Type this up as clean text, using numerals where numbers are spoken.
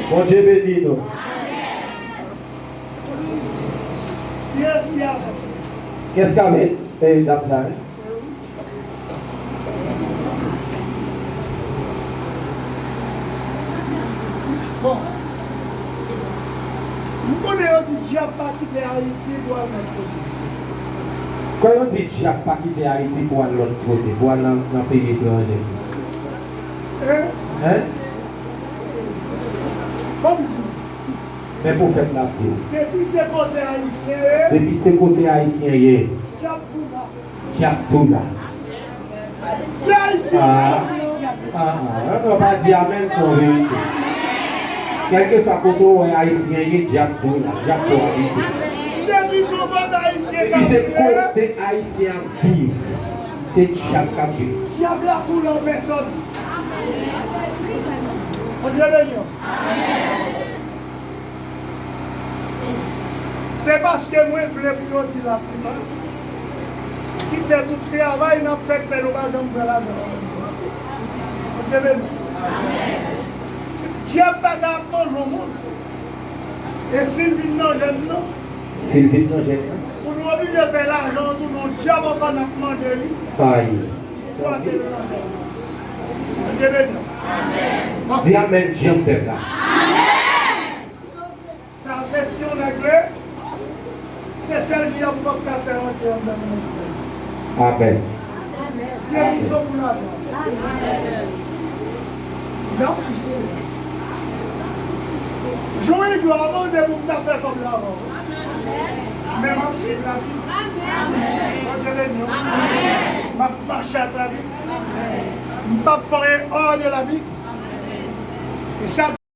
Bon Dieu béni nous. Qu'est-ce qu'il y a, dame ça? Bon. Nous connaissons dit diable pas quitter Haïti pour aller l'autre côté. Quand on dit diable pas quitter Haïti pour aller l'autre côté, pour aller dans le pays étranger. Hein? Comme mais pour faire la vie. depuis ce côté haïtien, depuis ce côté haïtien, diable tout là. C'est haïtien. On ne va pas dire amen sur vérité. Quel que soit le côté haïtien, il y a diable tout là. Diable tout là. Depuis ce côté haïtien, c'est côté haïtien pire. C'est diable qui vit. Diable a tout là en personne. On Dieu béni. C'est parce que moi, je voulais pour dire la prière. Qui fait tout le travail, n'a fait faire l'occasion de l'argent. On Dieu béni. Dieu n'a pas d'apprendre au monde. Et Sylvie non jeune, non. Sylvie non jeune. Pour nous obliger de faire l'argent, tout le Dieu va qu'on a demandé lui. Aïe. Dieu béni. Dis amen, Dieu t'aime là. Sa session réglée, c'est celle qui a pas faire entrer dans le ministère. Amen. Guérison pour l'argent. Non? Jouer gloire avant de vous faire comme l'avant. Mais ma fille la vie. Moi je l'ai dit. Ma marche à la vie. Ma faire hors de la vie. Et ça